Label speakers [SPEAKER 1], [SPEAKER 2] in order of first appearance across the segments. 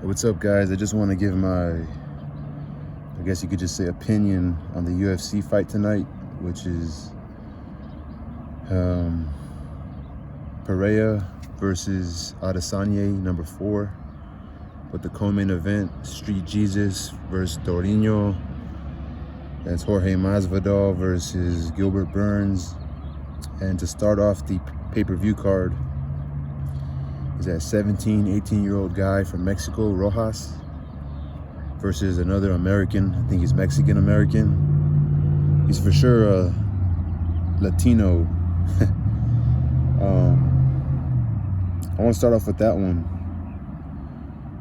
[SPEAKER 1] What's up, guys? I just want to give my, I guess you could just say, opinion on the UFC fight tonight, which is Pereira versus Adesanya, number 4. With the co-main event, Street Jesus versus Dorino. That's Jorge Masvidal versus Gilbert Burns. And to start off the pay-per-view card is that 18-year-old guy from Mexico, Rojas, versus another American. I think he's Mexican-American. He's for sure a Latino. I want to start off with that one.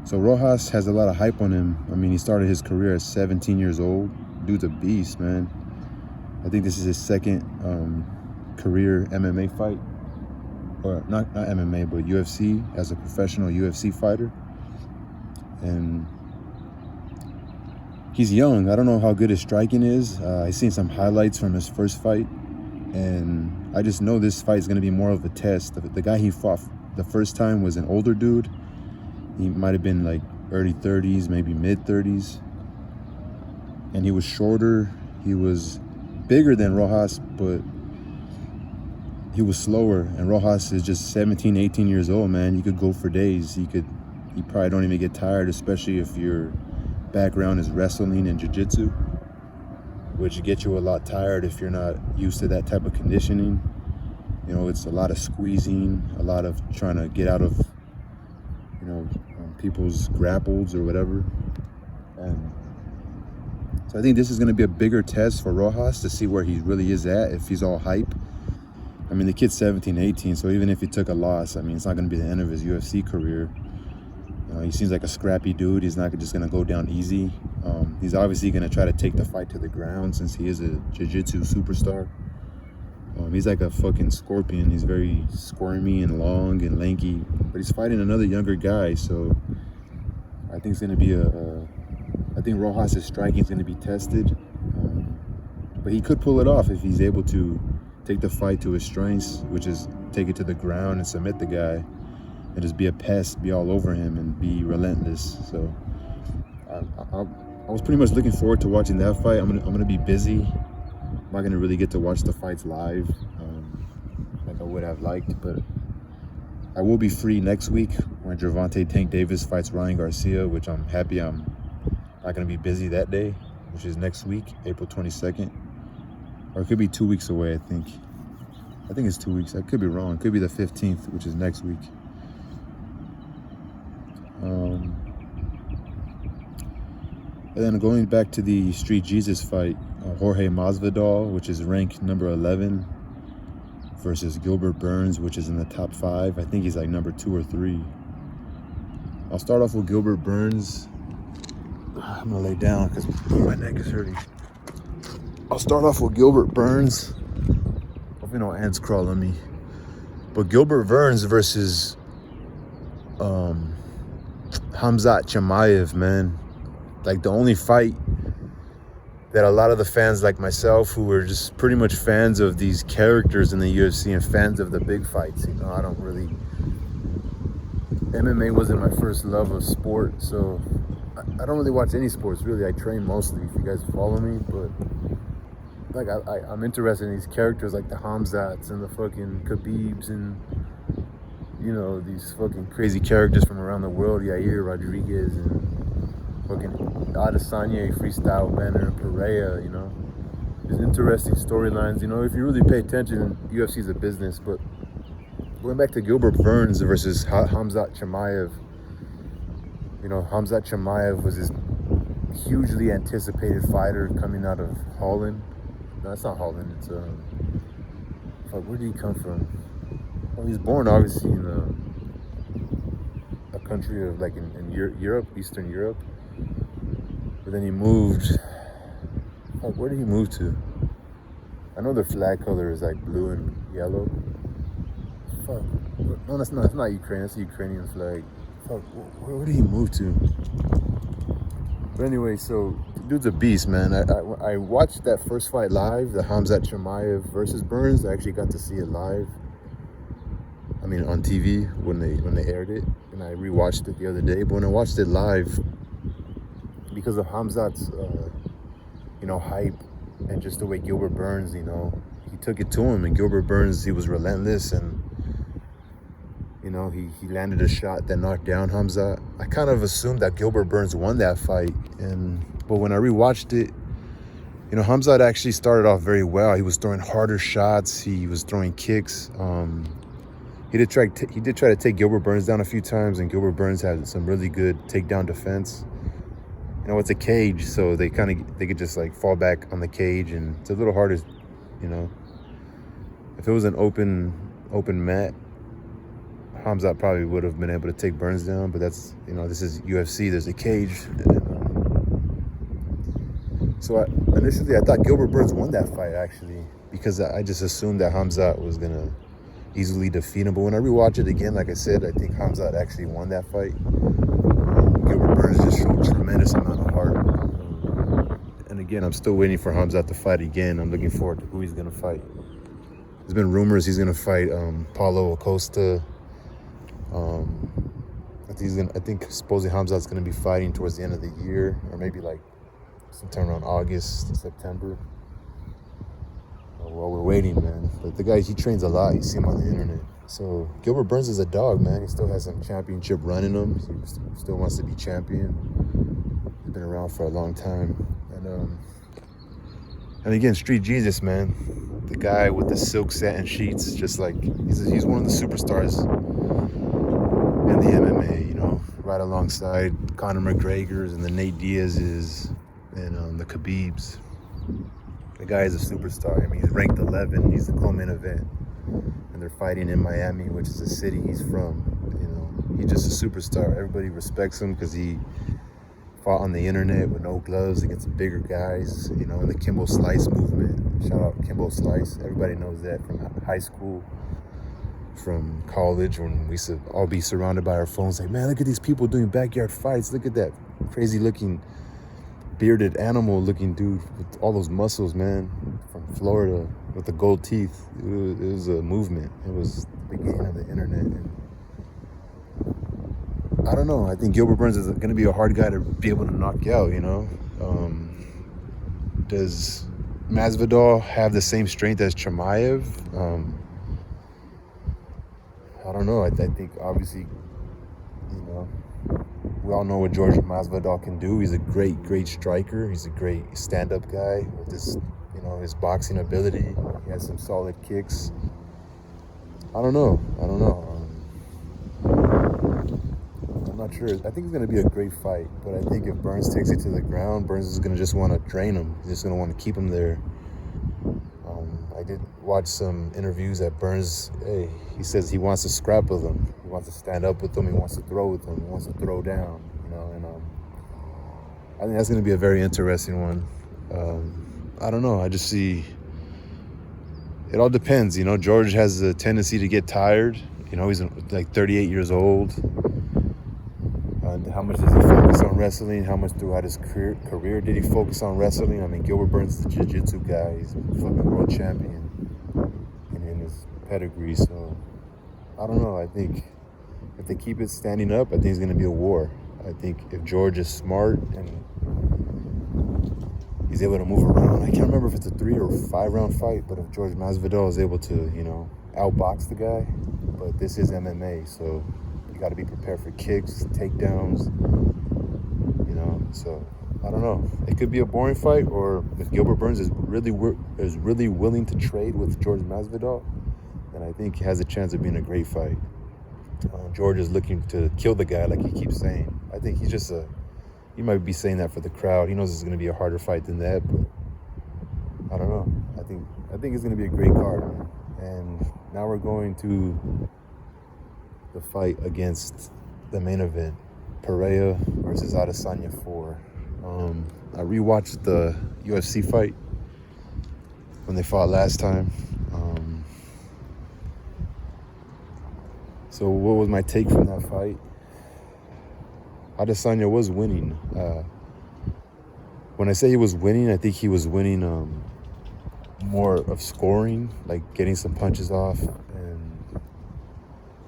[SPEAKER 1] So Rojas has a lot of hype on him. I mean, he started his career at 17 years old. Dude's a beast, man. I think this is his second career MMA fight. Or not MMA, but UFC, as a professional UFC fighter. And he's young. I don't know how good his striking is. I've seen some highlights from his first fight. And I just know this fight is going to be more of a test. The guy he fought the first time was an older dude. He might have been like early 30s, maybe mid 30s. And he was shorter. He was bigger than Rojas, but he was slower. And Rojas is just 17, 18 years old, man. You could go for days. You probably don't even get tired, especially if your background is wrestling and jiu-jitsu, which gets you a lot tired if you're not used to that type of conditioning. You know, it's a lot of squeezing, a lot of trying to get out of, you know, people's grapples or whatever. And so I think this is going to be a bigger test for Rojas to see where he really is at, if he's all hype. I mean, the kid's 17, 18, so even if he took a loss, I mean, it's not going to be the end of his UFC career. You know, he seems like a scrappy dude. He's not just going to go down easy. He's obviously going to try to take the fight to the ground since he is a jiu-jitsu superstar. He's like a fucking scorpion. He's very squirmy and long and lanky, but he's fighting another younger guy, so I think it's going to be I think Rojas' striking is going to be tested. But he could pull it off if he's able to take the fight to his strengths, which is take it to the ground and submit the guy and just be a pest, be all over him and be relentless. So I was pretty much looking forward to watching that fight. I'm gonna be busy. I'm not gonna really get to watch the fights live like I would have liked, but I will be free next week when Gervonta Tank Davis fights Ryan Garcia, which I'm happy I'm not gonna be busy that day, which is next week, April 22nd. Or it could be 2 weeks away, I think. I think it's 2 weeks. I could be wrong. It could be the 15th, which is next week. And then going back to the Street Jesus fight, Jorge Masvidal, which is ranked number 11, versus Gilbert Burns, which is in the top 5. I think he's like number 2 or 3. I'll start off with Gilbert Burns. I'm gonna lay down because my neck is hurting. I'll start off with Gilbert Burns. Hopefully no ants crawl on me. But Gilbert Burns versus Khamzat Chimaev, man. Like the only fight that a lot of the fans like myself, who were just pretty much fans of these characters in the UFC and fans of the big fights. You know, I don't really... MMA wasn't my first love of sport, so I don't really watch any sports, really. I train mostly, if you guys follow me, but... Like, I'm interested in these characters like the Khamzats and the fucking Khabibs and, you know, these fucking crazy characters from around the world, Yair Rodriguez and fucking Adesanya, StyleBender, and Pereira, you know. There's interesting storylines, you know, if you really pay attention, UFC's a business, but going back to Gilbert Burns versus Khamzat Chimaev, you know, Khamzat Chimaev was this hugely anticipated fighter coming out of Holland. No, it's not Holland. It's where did he come from? Well, he was born obviously in a country of like in Europe, Eastern Europe. But then he moved. Where did he move to? I know their flag color is like blue and yellow. Fuck. No, that's not. It's not Ukraine. That's the Ukrainian flag. Fuck. Where did he move to? But anyway, so dude's a beast, man. I watched that first fight live, the Khamzat Chimaev versus Burns. I actually got to see it live. I mean, on TV when they aired it, and I rewatched it the other day. But when I watched it live, because of Khamzat's, hype, and just the way Gilbert Burns, he took it to him, and Gilbert Burns, he was relentless, and he landed a shot that knocked down Khamzat. I kind of assumed that Gilbert Burns won that fight, but when I rewatched it, Khamzat actually started off very well. He was throwing harder shots. He was throwing kicks. He did try to take Gilbert Burns down a few times, and Gilbert Burns had some really good takedown defense. It's a cage, so they could just like fall back on the cage, and it's a little harder, If it was an open mat, Khamzat probably would have been able to take Burns down, but that's, this is UFC. There's a cage. So initially, I thought Gilbert Burns won that fight, actually, because I just assumed that Khamzat was going to easily defeat him. But when I rewatch it again, like I said, I think Khamzat actually won that fight. Gilbert Burns just showed a tremendous amount of heart. And again, I'm still waiting for Khamzat to fight again. I'm looking forward to who he's going to fight. There's been rumors he's going to fight Paulo Acosta. I think supposedly Khamzat's going to be fighting towards the end of the year, or maybe like sometime around August, September. While we're waiting, man. But the guy, he trains a lot. You see him on the internet. So Gilbert Burns is a dog, man. He still has some championship run in him. He still wants to be champion. He's been around for a long time. And again, Street Jesus, man. The guy with the silk satin sheets, just like he's one of the superstars in the MMA, right alongside Conor McGregor's and the Nate Diaz's and the Khabib's. The guy is a superstar. I mean, he's ranked 11. He's the co-main event. And they're fighting in Miami, which is the city he's from. He's just a superstar. Everybody respects him because he fought on the internet with no gloves against the bigger guys, in the Kimbo Slice movement. Shout out Kimbo Slice. Everybody knows that from high school, from college, when we used to all be surrounded by our phones. Like, man, look at these people doing backyard fights. Look at that crazy-looking, bearded animal-looking dude with all those muscles, man, from Florida with the gold teeth. It was a movement. It was the beginning of the internet. And I don't know. I think Gilbert Burns is going to be a hard guy to be able to knock out, Does Masvidal have the same strength as Chimaev? I don't know. I think, obviously, we all know what George Masvidal can do. He's a great striker. He's a great stand-up guy with his, his boxing ability. He has some solid kicks. I don't know. I'm not sure. I think it's going to be a great fight, but I think if Burns takes it to the ground, Burns is going to just want to drain him. He's just going to want to keep him there. I did watch some interviews that Burns, he says he wants to scrap with him. He wants to stand up with him. He wants to throw with him. He wants to throw down, and I think that's going to be a very interesting one. I don't know. I just see, it all depends. George has a tendency to get tired. He's like 38 years old. How much does he focus on wrestling? How much throughout his career did he focus on wrestling? I mean, Gilbert Burns is a jiu-jitsu guy. He's a fucking world champion in his pedigree. So, I don't know. I think if they keep it standing up, I think it's going to be a war. I think if George is smart and he's able to move around, I can't remember if it's a 3 or 5 round fight, but if George Masvidal is able to, outbox the guy, but this is MMA, so you got to be prepared for kicks, takedowns, so I don't know. It could be a boring fight, or if Gilbert Burns is really willing to trade with George Masvidal, then I think he has a chance of being a great fight. George is looking to kill the guy, like he keeps saying. I think he's just he might be saying that for the crowd. He knows it's going to be a harder fight than that, but I don't know. I think it's going to be a great card. And now we're going to the fight against the main event, Pereira versus Adesanya 4. I rewatched the UFC fight when they fought last time. So what was my take from that fight? Adesanya was winning. When I say he was winning, I think he was winning more of scoring, like getting some punches off. And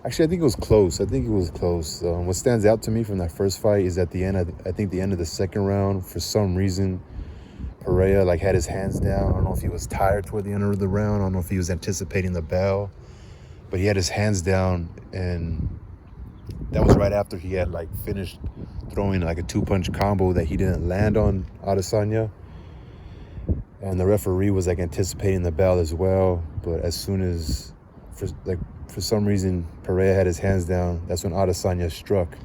[SPEAKER 1] Actually, I think it was close. What stands out to me from that first fight is at the end, I think the end of the second round, for some reason, Pereira like had his hands down. I don't know if he was tired toward the end of the round. I don't know if he was anticipating the bell, but he had his hands down, and that was right after he had like finished throwing like a 2-punch combo that he didn't land on Adesanya. And the referee was like anticipating the bell as well, but as soon as for some reason Pereira had his hands down, that's when Adesanya struck.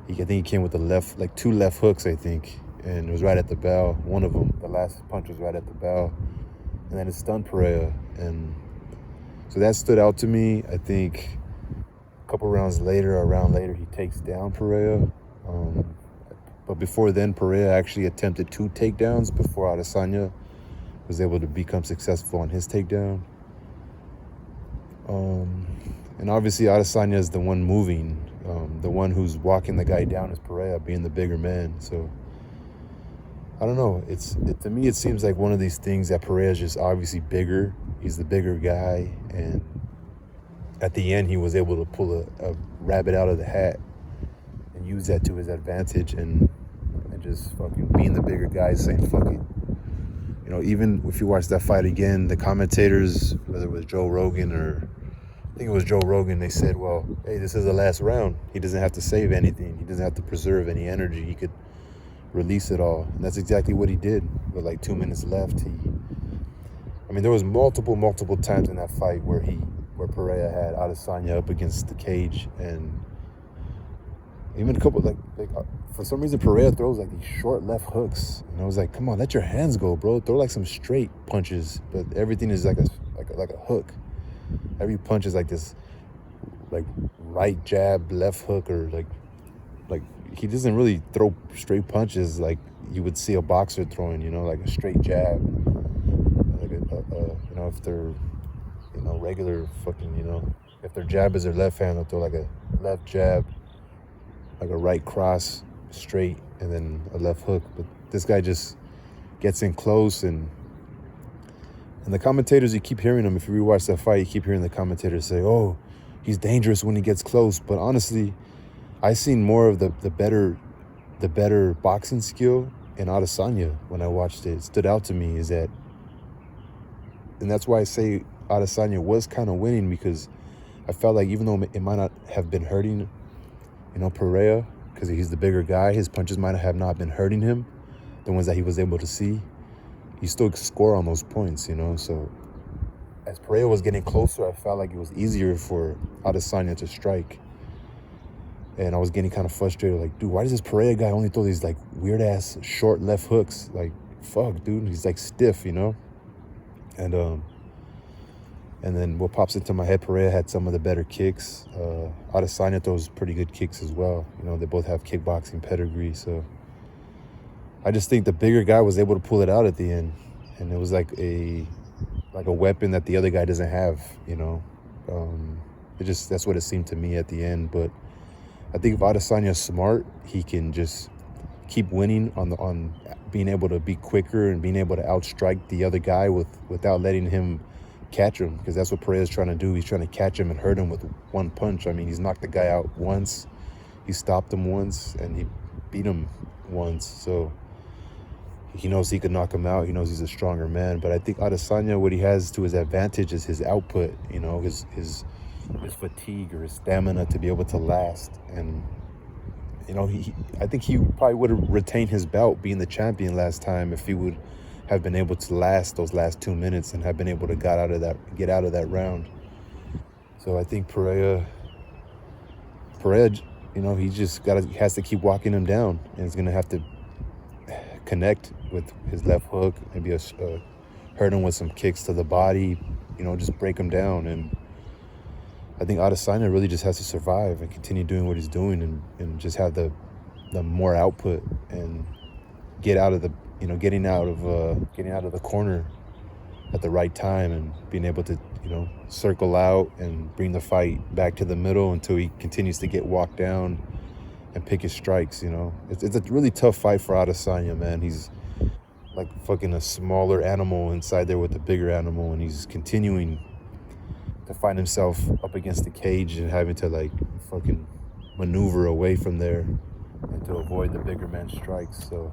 [SPEAKER 1] I think he came with like 2 left hooks, I think, and it was right at the bell. One of them, the last punch, was right at the bell, and then it stunned Pereira, and so that stood out to me. I think a couple rounds later, a round later, he takes down Pereira. But before then, Pereira actually attempted 2 takedowns before Adesanya was able to become successful on his takedown. And obviously Adesanya is the one moving. The one who's walking the guy down is Pereira, being the bigger man. So I don't know. To me, it seems like one of these things that Pereira's just obviously bigger. He's the bigger guy, and at the end, he was able to pull a rabbit out of the hat and use that to his advantage, and just fucking being the bigger guy, saying fuck it. You know, even if you watch that fight again, the commentators, whether it was Joe Rogan or I think it was Joe Rogan, they said, well, hey, this is the last round. He doesn't have to save anything. He doesn't have to preserve any energy. He could release it all. And that's exactly what he did with like 2 minutes left. There was multiple times in that fight where Pereira had Adesanya up against the cage, and even a couple for some reason Pereira throws like these short left hooks, and I was like, come on, let your hands go, bro. Throw like some straight punches, but everything is like a hook. Every punch is like this, like right jab, left hook, or like he doesn't really throw straight punches like you would see a boxer throwing, like a straight jab. If they're, regular fucking, if their jab is their left hand, they'll throw like a left jab, like a right cross, straight, and then a left hook. But this guy just gets in close, and the commentators, you keep hearing them. If you rewatch that fight, you keep hearing the commentators say, oh, he's dangerous when he gets close. But honestly, I seen more of the better boxing skill in Adesanya when I watched it. It stood out to me is that, and that's why I say Adesanya was kind of winning, because I felt like even though it might not have been hurting, Pereira, because he's the bigger guy, his punches might have not been hurting him, the ones that he was able to see, he still could score on those points, So as Pereira was getting closer, I felt like it was easier for Adesanya to strike. And I was getting kind of frustrated, like, dude, why does this Pereira guy only throw these like weird ass short left hooks? Like, fuck, dude, he's like stiff, And then what pops into my head, Pereira had some of the better kicks. Adesanya throws pretty good kicks as well. They both have kickboxing pedigree. So I just think the bigger guy was able to pull it out at the end. And it was like a weapon that the other guy doesn't have, that's what it seemed to me at the end. But I think if Adesanya's smart, he can just keep winning on being able to be quicker and being able to outstrike the other guy without letting him catch him, because that's what Pereira's trying to do. He's trying to catch him and hurt him with one punch. He's knocked the guy out once, he stopped him once, and he beat him once. So he knows he could knock him out. He knows he's a stronger man. But I think Adesanya, what he has to his advantage is his output, his fatigue or his stamina to be able to last. And I think he probably would have retained his belt being the champion last time if he would have been able to last those last 2 minutes and have been able to get out of that round. So I think Pereira, he has to keep walking him down, and he's gonna have to connect with his left hook, maybe hurt him with some kicks to the body, just break him down. And I think Adesanya really just has to survive and continue doing what he's doing, and just have the more output and getting out of the corner at the right time, and being able to circle out and bring the fight back to the middle until he continues to get walked down and pick his strikes. It's a really tough fight for Adesanya, man. He's like fucking a smaller animal inside there with a bigger animal, and he's continuing to find himself up against the cage and having to like fucking maneuver away from there and to avoid the bigger man's strikes. So,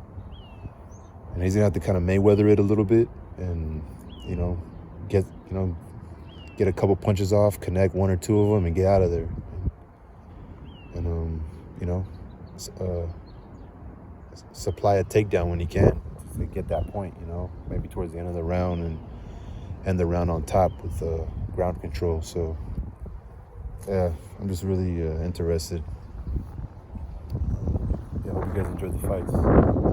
[SPEAKER 1] and he's gonna have to kind of Mayweather it a little bit and get a couple punches off, connect one or two of them, and get out of there. And supply a takedown when he can to get that point. Maybe towards the end of the round and end the round on top with ground control. So yeah, I'm just really interested. I hope you guys enjoyed the fights.